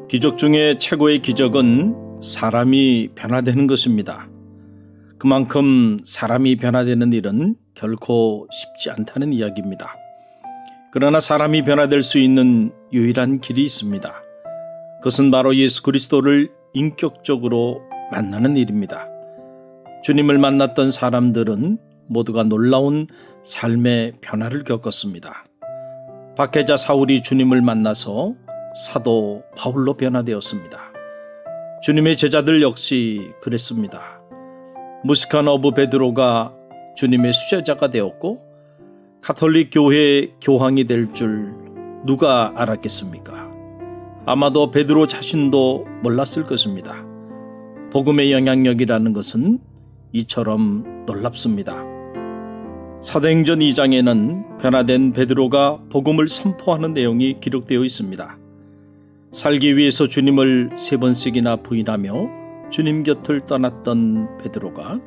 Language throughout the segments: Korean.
기적 중에 최고의 기적은 사람이 변화되는 것입니다. 그만큼 사람이 변화되는 일은 결코 쉽지 않다는 이야기입니다. 그러나 사람이 변화될 수 있는 유일한 길이 있습니다. 그것은 바로 예수 그리스도를 인격적으로 만나는 일입니다. 주님을 만났던 사람들은 모두가 놀라운 삶의 변화를 겪었습니다. 박해자 사울이 주님을 만나서 사도 바울로 변화되었습니다. 주님의 제자들 역시 그랬습니다. 무식한 어부 베드로가 주님의 수제자가 되었고 가톨릭 교회의 교황이 될 줄 누가 알았겠습니까? 아마도 베드로 자신도 몰랐을 것입니다. 복음의 영향력이라는 것은 이처럼 놀랍습니다. 사도행전 2장에는 변화된 베드로가 복음을 선포하는 내용이 기록되어 있습니다. 살기 위해서 주님을 3번씩이나 부인하며 주님 곁을 떠났던 베드로가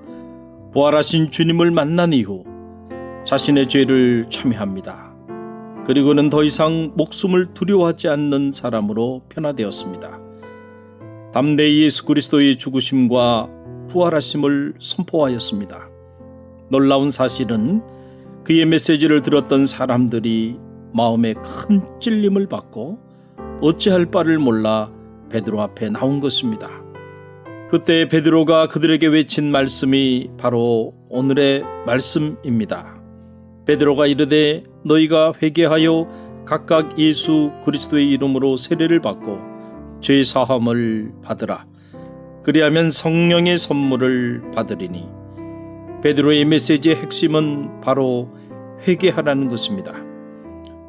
부활하신 주님을 만난 이후 자신의 죄를 참회합니다. 그리고는 더 이상 목숨을 두려워하지 않는 사람으로 변화되었습니다. 담대히 예수 그리스도의 죽으심과 부활하심을 선포하였습니다. 놀라운 사실은 그의 메시지를 들었던 사람들이 마음에 큰 찔림을 받고 어찌할 바를 몰라 베드로 앞에 나온 것입니다. 그때 베드로가 그들에게 외친 말씀이 바로 오늘의 말씀입니다. 베드로가 이르되 너희가 회개하여 각각 예수 그리스도의 이름으로 세례를 받고 죄 사함을 받으라. 그리하면 성령의 선물을 받으리니. 베드로의 메시지의 핵심은 바로 회개하라는 것입니다.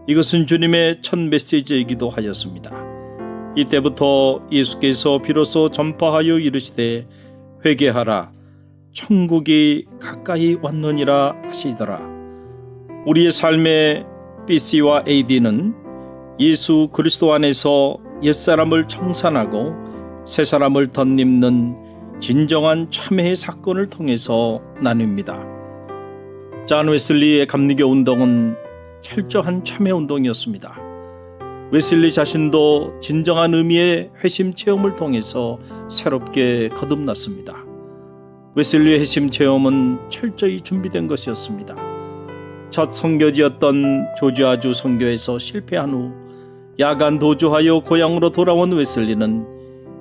이것은 주님의 첫 메시지이기도 하였습니다. 이때부터 예수께서 비로소 전파하여 이르시되 회개하라 천국이 가까이 왔느니라 하시더라. 우리의 삶의 BC와 AD는 예수 그리스도 안에서 옛사람을 청산하고 새사람을 덧입는 진정한 참회의 사건을 통해서 나뉩니다. 존 웨슬리의 감리교 운동은 철저한 참회 운동이었습니다. 웨슬리 자신도 진정한 의미의 회심 체험을 통해서 새롭게 거듭났습니다. 웨슬리의 회심 체험은 철저히 준비된 것이었습니다. 첫 선교지였던 조지아주 선교에서 실패한 후 야간 도주하여 고향으로 돌아온 웨슬리는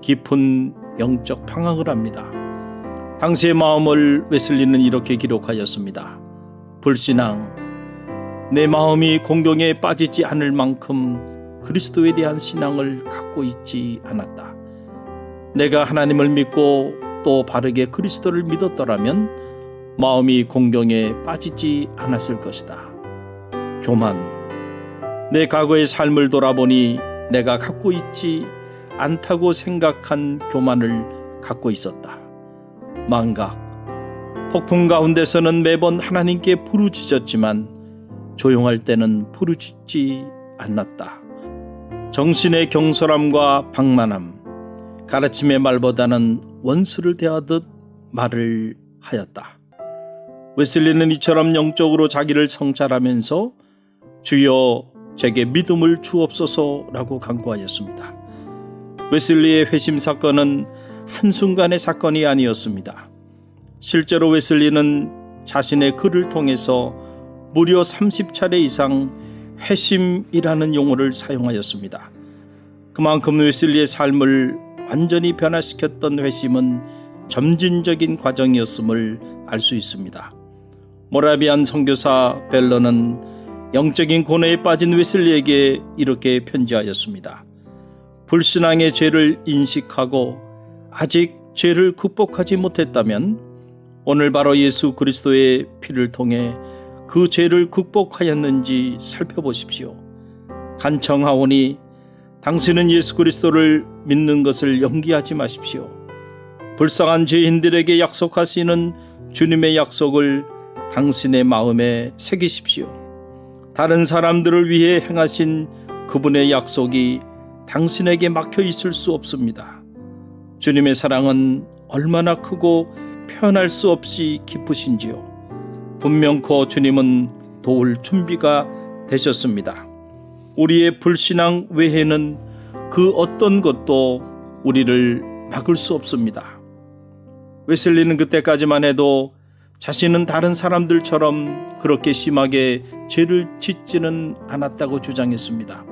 깊은 영적 방황을 합니다. 당시의 마음을 웨슬리는 이렇게 기록하였습니다. 불신앙, 내 마음이 공경에 빠지지 않을 만큼 그리스도에 대한 신앙을 갖고 있지 않았다. 내가 하나님을 믿고 또 바르게 그리스도를 믿었더라면 마음이 공경에 빠지지 않았을 것이다. 교만, 내 과거의 삶을 돌아보니 내가 갖고 있지 않다고 생각한 교만을 갖고 있었다. 망각, 폭풍 가운데서는 매번 하나님께 부르짖었지만 조용할 때는 부르짖지 않았다. 정신의 경솔함과 방만함, 가르침의 말보다는 원수를 대하듯 말을 하였다. 웨슬리는 이처럼 영적으로 자기를 성찰하면서 주여 제게 믿음을 주옵소서라고 간구하였습니다. 웨슬리의 회심 사건은 한순간의 사건이 아니었습니다. 실제로 웨슬리는 자신의 글을 통해서 무려 30차례 이상 회심이라는 용어를 사용하였습니다. 그만큼 웨슬리의 삶을 완전히 변화시켰던 회심은 점진적인 과정이었음을 알 수 있습니다. 모라비안 선교사 벨러는 영적인 고뇌에 빠진 웨슬리에게 이렇게 편지하였습니다. 불신앙의 죄를 인식하고 아직 죄를 극복하지 못했다면 오늘 바로 예수 그리스도의 피를 통해 그 죄를 극복하였는지 살펴보십시오. 간청하오니 당신은 예수 그리스도를 믿는 것을 연기하지 마십시오. 불쌍한 죄인들에게 약속하시는 주님의 약속을 당신의 마음에 새기십시오. 다른 사람들을 위해 행하신 그분의 약속이 당신에게 막혀 있을 수 없습니다. 주님의 사랑은 얼마나 크고 표현할 수 없이 깊으신지요. 분명코 주님은 도울 준비가 되셨습니다. 우리의 불신앙 외에는 그 어떤 것도 우리를 막을 수 없습니다. 웨슬리는 그때까지만 해도 자신은 다른 사람들처럼 그렇게 심하게 죄를 짓지는 않았다고 주장했습니다.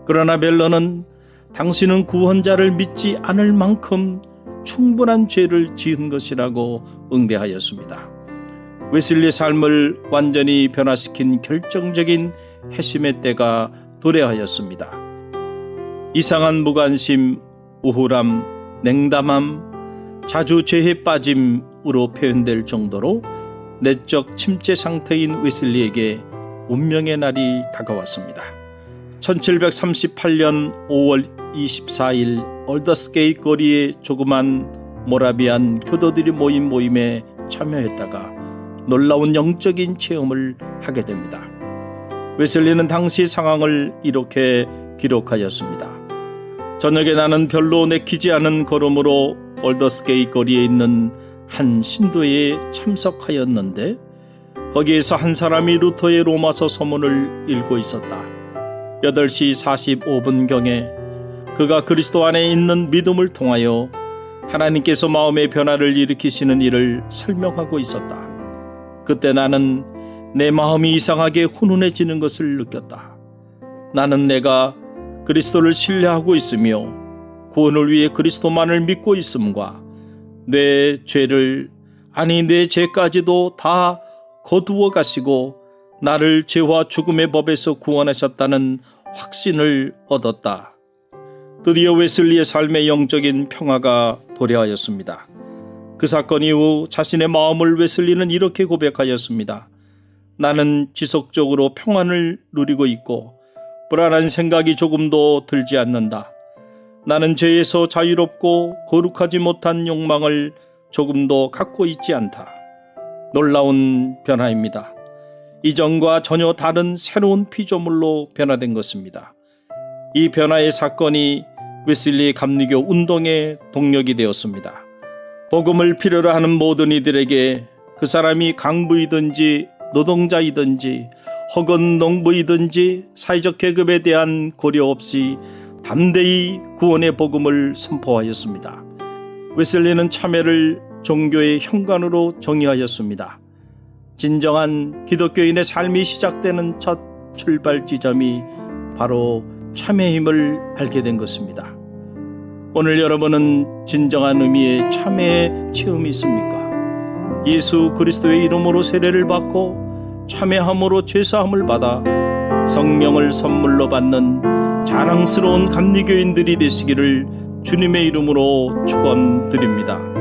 그러나 멜런은 당신은 구원자를 믿지 않을 만큼 충분한 죄를 지은 것이라고 응대하였습니다. 웨슬리의 삶을 완전히 변화시킨 결정적인 회심의 때가 도래하였습니다. 이상한 무관심, 우울함, 냉담함, 자주 죄에 빠짐으로 표현될 정도로 내적 침체 상태인 웨슬리에게 운명의 날이 다가왔습니다. 1738년 5월 24일 얼더스게이트 거리의 조그만 모라비안 교도들이 모인 모임에 참여했다가 놀라운 영적인 체험을 하게 됩니다. 웨슬리는 당시 상황을 이렇게 기록하였습니다. 저녁에 나는 별로 내키지 않은 걸음으로 얼더스게이트 거리에 있는 한 신도에 참석하였는데 거기에서 한 사람이 루터의 로마서 서문을 읽고 있었다. 8시 45분경에 그가 그리스도 안에 있는 믿음을 통하여 하나님께서 마음의 변화를 일으키시는 일을 설명하고 있었다. 그때 나는 내 마음이 이상하게 훈훈해지는 것을 느꼈다. 나는 내가 그리스도를 신뢰하고 있으며 구원을 위해 그리스도만을 믿고 있음과 내 죄를 내 죄까지도 다 거두어 가시고 나를 죄와 죽음의 법에서 구원하셨다는 확신을 얻었다. 드디어 웨슬리의 삶의 영적인 평화가 도래하였습니다. 그 사건 이후 자신의 마음을 웨슬리는 이렇게 고백하였습니다. 나는 지속적으로 평안을 누리고 있고 불안한 생각이 조금도 들지 않는다. 나는 죄에서 자유롭고 거룩하지 못한 욕망을 조금도 갖고 있지 않다. 놀라운 변화입니다. 이전과 전혀 다른 새로운 피조물로 변화된 것입니다. 이 변화의 사건이 웨슬리 감리교 운동의 동력이 되었습니다. 복음을 필요로 하는 모든 이들에게 그 사람이 강부이든지 노동자이든지 혹은 농부이든지 사회적 계급에 대한 고려 없이 담대히 구원의 복음을 선포하였습니다. 웨슬리는 참회를 종교의 현관으로 정의하였습니다. 진정한 기독교인의 삶이 시작되는 첫 출발 지점이 바로 참회의 힘을 알게 된 것입니다. 오늘 여러분은 진정한 의미의 참회의 체험이 있습니까? 예수 그리스도의 이름으로 세례를 받고 참회함으로 죄사함을 받아 성령을 선물로 받는 자랑스러운 감리교인들이 되시기를 주님의 이름으로 축원드립니다.